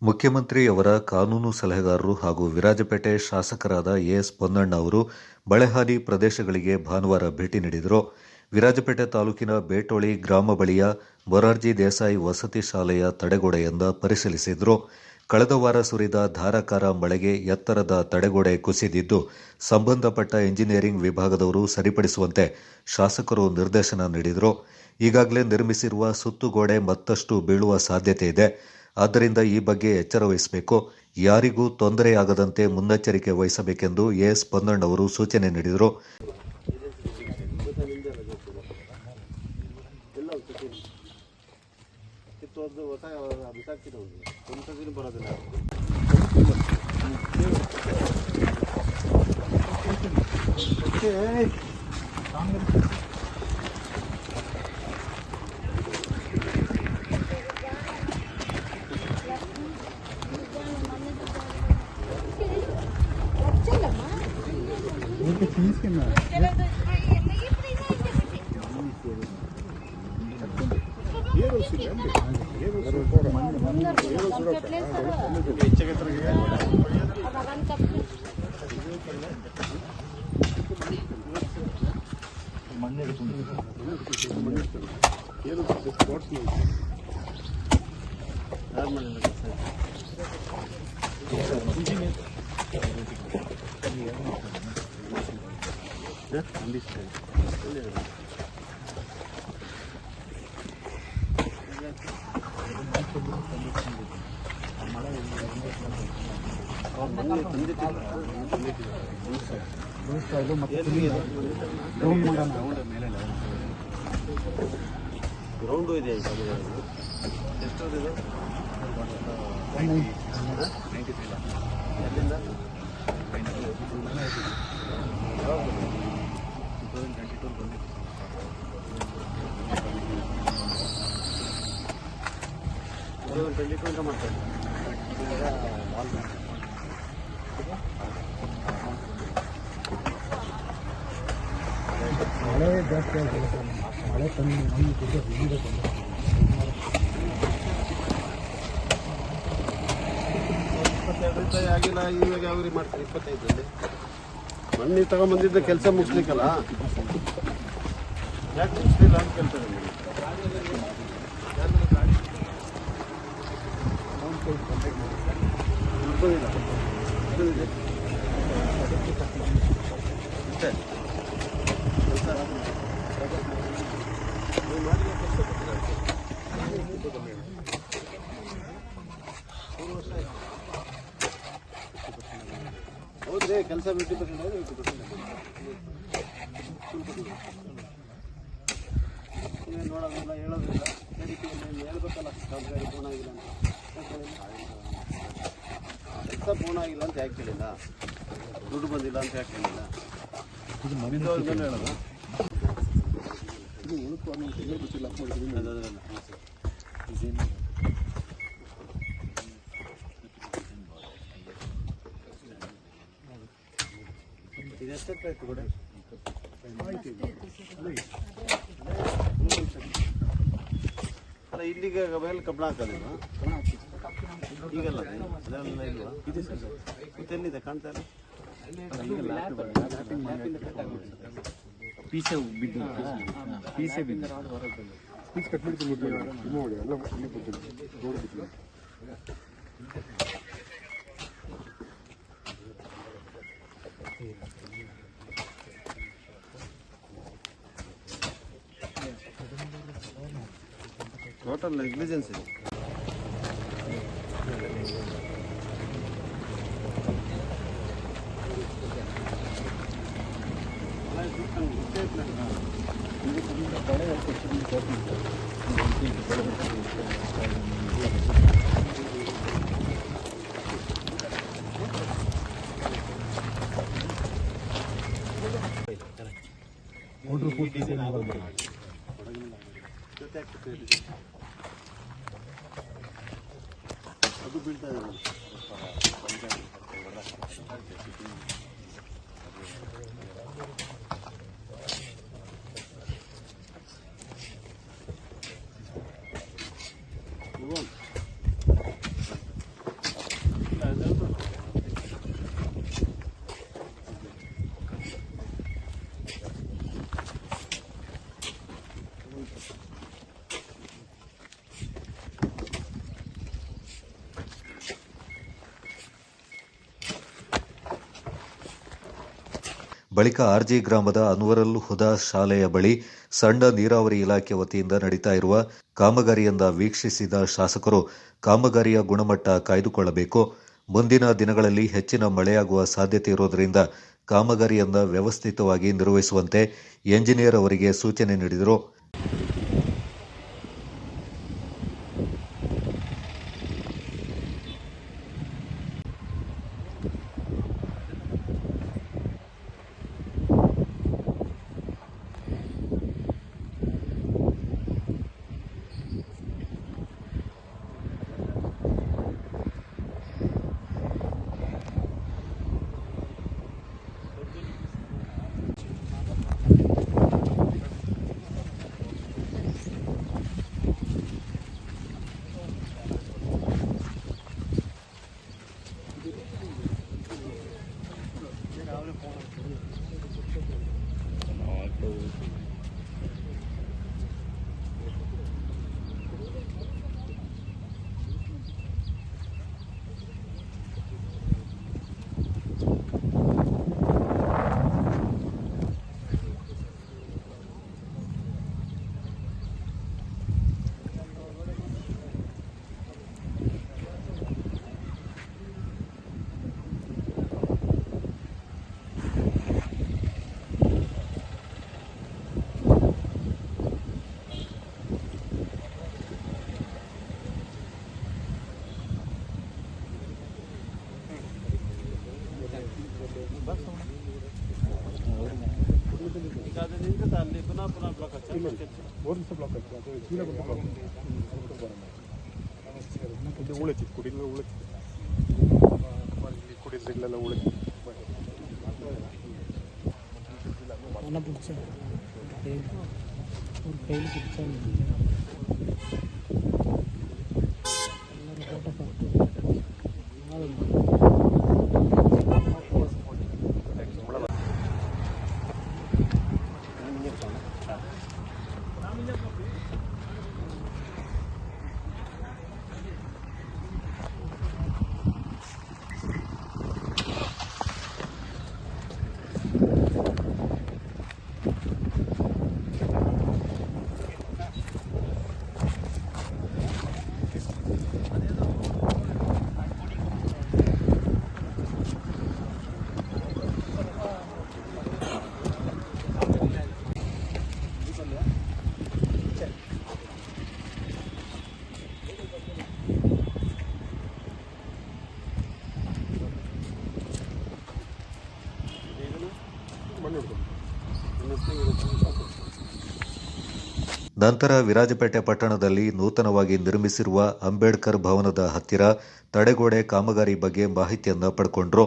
ಮುಖ್ಯಮಂತ್ರಿಯವರ ಕಾನೂನು ಸಲಹೆಗಾರರು ಹಾಗೂ ವಿರಾಜಪೇಟೆ ಶಾಸಕರಾದ ಎಸ್ ಪೊನ್ನಣ್ಣ ಅವರು ಮಳೆಹಾನಿ ಪ್ರದೇಶಗಳಿಗೆ ಭಾನುವಾರ ಭೇಟಿ ನೀಡಿದರು. ವಿರಾಜಪೇಟೆ ತಾಲೂಕಿನ ಬೇಟೋಳಿ ಗ್ರಾಮ ಬಳಿಯ ಮೊರಾರ್ಜಿ ದೇಸಾಯಿ ವಸತಿ ಶಾಲೆಯ ತಡೆಗೋಡೆಯಿಂದ ಪರಿಶೀಲಿಸಿದರು. ಕಳೆದ ವಾರ ಸುರಿದ ಧಾರಾಕಾರ ಮಳೆಗೆ ಎತ್ತರದ ತಡೆಗೋಡೆ ಕುಸಿದಿದ್ದು, ಸಂಬಂಧಪಟ್ಟ ಎಂಜಿನಿಯರಿಂಗ್ ವಿಭಾಗದವರು ಸರಿಪಡಿಸುವಂತೆ ಶಾಸಕರು ನಿರ್ದೇಶನ ನೀಡಿದರು. ಈಗಾಗಲೇ ನಿರ್ಮಿಸಿರುವ ಸುತ್ತುಗೋಡೆ ಮತ್ತಷ್ಟು ಬೀಳುವ ಸಾಧ್ಯತೆ ಇದೆ. ಆದ್ದರಿಂದ ಈ ಬಗ್ಗೆ ಎಚ್ಚರ ವಹಿಸಬೇಕು, ಯಾರಿಗೂ ತೊಂದರೆಯಾಗದಂತೆ ಮುನ್ನೆಚ್ಚರಿಕೆ ವಹಿಸಬೇಕೆಂದು ಎಸ್ ಪೊನ್ನಣ್ಣ ಅವರು ಸೂಚನೆ ನೀಡಿದರು. ಗ್ರೌಂಡು ಇದೆ ಎಷ್ಟೋದಿದೆ? ಎಲ್ಲಿಂದ ಅಂತ ಮಾಡ್ತಾರೆ. ಮಳೆ ಜಾಸ್ತಿ ಆಗಿದೆ. ಮಳೆ ಆಗಿಲ್ಲ. ಇವಾಗ ಯಾವ ಮಾಡ್ತಾರೆ? 25ರಲ್ಲಿ ಮಣ್ಣಿ ತಗೊಂಡ್ಬಂದಿದ್ದ ಕೆಲಸ ಮುಗಿಸ್ಲಿಕ್ಕಲ್ಲ, ಯಾಕೆ ಮುಗಿಸ್ಲಿಲ್ಲ ಅಂತ ಕೇಳ್ತಾರೆ. ಹೌದ್ರಿ, ಕೆಲಸ 50% ನೀವೇನು ನೋಡೋದಿಲ್ಲ, ಹೇಳೋದಿಲ್ಲ. ಹೇಳ್ಬೇಕಲ್ಲ, ಸರ್ಕಾರಿ ಫೋನ್ ಆಗಿಲ್ಲ ಅಂತ ಕೆಲಸ ಫೋನ್ ಆಗಿಲ್ಲ ಅಂತ ಯಾಕೆ ಹೇಳಿಲ್ಲ? ದುಡ್ಡು ಬಂದಿಲ್ಲ ಅಂತ ಯಾಕೆ ಹೇಳಿಲ್ಲ? ಹೇಳೋದು ಇದೆಷ್ಟಕ್ಕೆ ಆಯ್ತು ಕೂಡ? ಅಲ್ಲ, ಇಲ್ಲಿಗೆ ಮೇಲೆ ಕಬ್ಬಣ ಹಾಕೋದಿಲ್ಲ ಈಗಲ್ಲ? ಅದೆಲ್ಲ ಇಲ್ವಾ? ಮತ್ತೆಲ್ಲಿದೆ? ಕಾಣ್ತಾ ಇಲ್ಲ. ಪೀಸೆ ಬಿದ್ದು ಪೀಸ್ ಕಟ್ ಮಾಡಿ ನೋಡಿ ಎಲ್ಲ ಟೋಟಲ್ ನೆಗ್ಲಿಜೆನ್ಸ್ ಇದೆ. ಅದು ಬೀಳ್ತಾ ಇದೆ. ಬಳಿಕ ಆರ್ಜಿ ಗ್ರಾಮದ ಅನ್ವರುಲ್ ಹುದಾ ಶಾಲೆಯ ಬಳಿ ಸಣ್ಣ ನೀರಾವರಿ ಇಲಾಖೆ ವತಿಯಿಂದ ನಡೀತಾ ಇರುವ ಕಾಮಗಾರಿಯನ್ನ ವೀಕ್ಷಿಸಿದ ಶಾಸಕರು ಕಾಮಗಾರಿಯ ಗುಣಮಟ್ಟ ಕಾಯ್ದುಕೊಳ್ಳಬೇಕು, ಮುಂದಿನ ದಿನಗಳಲ್ಲಿ ಹೆಚ್ಚಿನ ಮಳೆಯಾಗುವ ಸಾಧ್ಯತೆ ಇರುವುದರಿಂದ ಕಾಮಗಾರಿಯನ್ನ ವ್ಯವಸ್ಥಿತವಾಗಿ ನಿರ್ವಹಿಸುವಂತೆ ಎಂಜಿನಿಯರ್ ಅವರಿಗೆ ಸೂಚನೆ ನೀಡಿದರು. ಅಲ್ಲಿ ಪುನಃ ಬ್ಲಾಕ್ ಹಚ್ಚ ಬ್ಲಾಕ್ ಆಯ್ತು ಅದು ಚೀಲ ಇದು ಉಳಿತು ಕುಡಿಲ್ಲ ಉಳಿತು ಕುಡಿಸಿಲ್ಲ ಉಳಿತು ಕೈಲಿ ನಂತರ ವಿರಾಜಪೇಟೆ ಪಟ್ಟಣದಲ್ಲಿ ನೂತನವಾಗಿ ನಿರ್ಮಿಸಿರುವ ಅಂಬೇಡ್ಕರ್ ಭವನದ ಹತ್ತಿರ ತಡೆಗೋಡೆ ಕಾಮಗಾರಿ ಬಗ್ಗೆ ಮಾಹಿತಿಯನ್ನ ಪಡ್ಕೊಂಡ್ರು.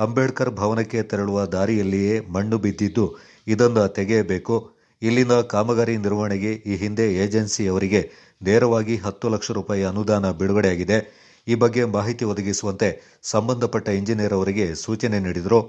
ಅಂಬೇಡ್ಕರ್ ಭವನಕ್ಕೆ ತೆರಳುವ ದಾರಿಯಲ್ಲಿಯೇ ಮಣ್ಣು ಬಿದ್ದಿದ್ದು ಇದನ್ನು ತೆಗೆಯಬೇಕು. ಇಲ್ಲಿನ ಕಾಮಗಾರಿ ನಿರ್ವಹಣೆಗೆ ಈ ಹಿಂದೆ ಏಜೆನ್ಸಿಯವರಿಗೆ ನೇರವಾಗಿ 10 ಲಕ್ಷ ರೂಪಾಯಿ ಅನುದಾನ ಬಿಡುಗಡೆಯಾಗಿದೆ. ಈ ಬಗ್ಗೆ ಮಾಹಿತಿ ಒದಗಿಸುವಂತೆ ಸಂಬಂಧಪಟ್ಟ ಇಂಜಿನಿಯರ್ ಅವರಿಗೆ ಸೂಚನೆ ನೀಡಿದರು.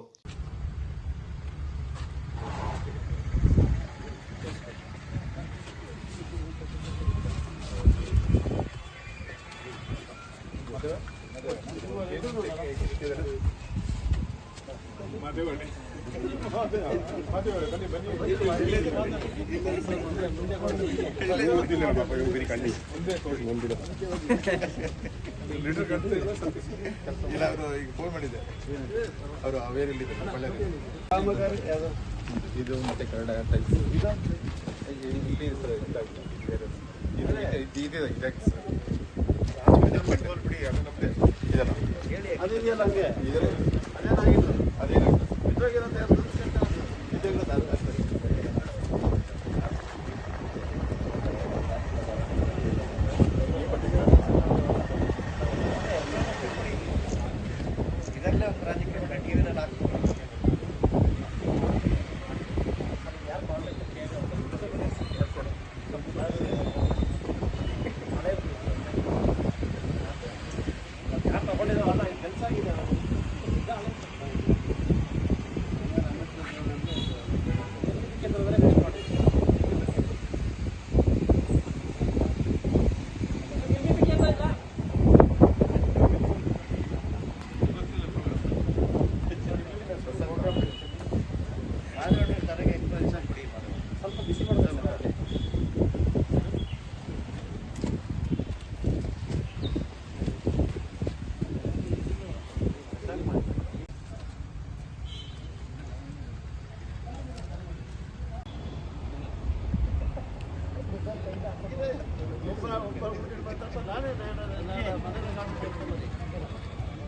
ಫೋನ್ ಮಾಡಿದ್ದೆ ಅವರು ಅವೇರಲ್ಲಿ ಇದು ಮತ್ತೆ ಕನ್ನಡ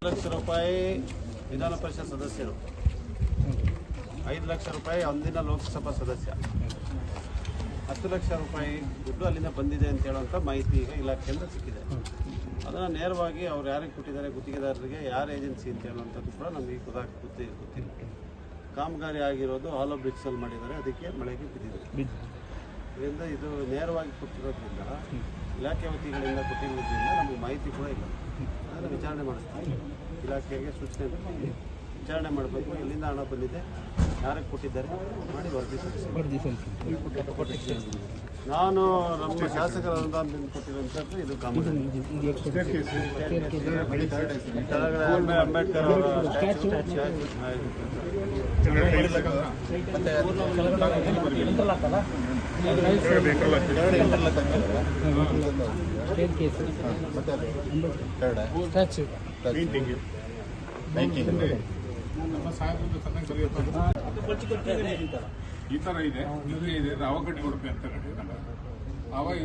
ಲಕ್ಷ ರೂಪಾಯಿ ವಿಧಾನ ಪರಿಷತ್ ಸದಸ್ಯರು, 5 ಲಕ್ಷ ರೂಪಾಯಿ ಅಂದಿನ ಲೋಕಸಭಾ ಸದಸ್ಯ, 10 ಲಕ್ಷ ರೂಪಾಯಿ ದುಡ್ಡು ಅಲ್ಲಿಂದ ಬಂದಿದೆ ಅಂತ ಹೇಳುವಂಥ ಮಾಹಿತಿ ಈಗ ಇಲಾಖೆಯಿಂದ ಸಿಕ್ಕಿದೆ. ಅದನ್ನು ನೇರವಾಗಿ ಅವ್ರು ಯಾರಿಗೆ ಕೊಟ್ಟಿದ್ದಾರೆ, ಗುತ್ತಿಗೆದಾರರಿಗೆ ಯಾರು ಏಜೆನ್ಸಿ ಅಂತ ಹೇಳುವಂಥದ್ದು ಕೂಡ ನಮಗೆ ಗೊತ್ತಿಲ್ಲ. ಕಾಮಗಾರಿ ಆಗಿರೋದು ಹಾಲೋ ಬ್ರಿಕ್ಸಲ್ಲಿ ಮಾಡಿದ್ದಾರೆ, ಅದಕ್ಕೆ ಮಳೆಗೆ ಬಿದ್ದಿದೆ. ಇದರಿಂದ ಇದು ನೇರವಾಗಿ ಕೊಟ್ಟಿರೋದ್ರಿಂದ ಇಲಾಖೆ ವತಿಗಳಿಂದ ಕೊಟ್ಟಿರೋದ್ರಿಂದ ನಮಗೆ ಮಾಹಿತಿ ಕೂಡ ಇಲ್ಲ. ಅದನ್ನು ವಿಚಾರಣೆ ಮಾಡಿಸ್ತೀವಿ. ಇಲಾಖೆಗೆ ಸೂಚನೆ ವಿಚಾರಣೆ ಮಾಡಬೇಕು, ಎಲ್ಲಿಂದ ಹಣ ಬಂದಿದೆ, ಯಾರಿಗೆ ಕೊಟ್ಟಿದ್ದಾರೆ ಮಾಡಿ ವರದಿ ಸಲ್ಲಿಸಿ. ನಾನು ನಮ್ಮ ಶಾಸಕರ ಅನುದಾನದಿಂದ ಕೊಟ್ಟಿರುವಂಥದ್ದು ಇದು ಕಾಮಗಾರಿ. ಕೆಳಗಡೆ ಅಂಬೇಡ್ಕರ್ ಅವರ ಸ್ಟ್ಯಾಚ್ಯೂ, ಈ ತರ ಇದೆ, ಇದು ಇದೆ, ಅವಘಡ ಉಡುಪಿ ಅಂತ ಆವಾಗ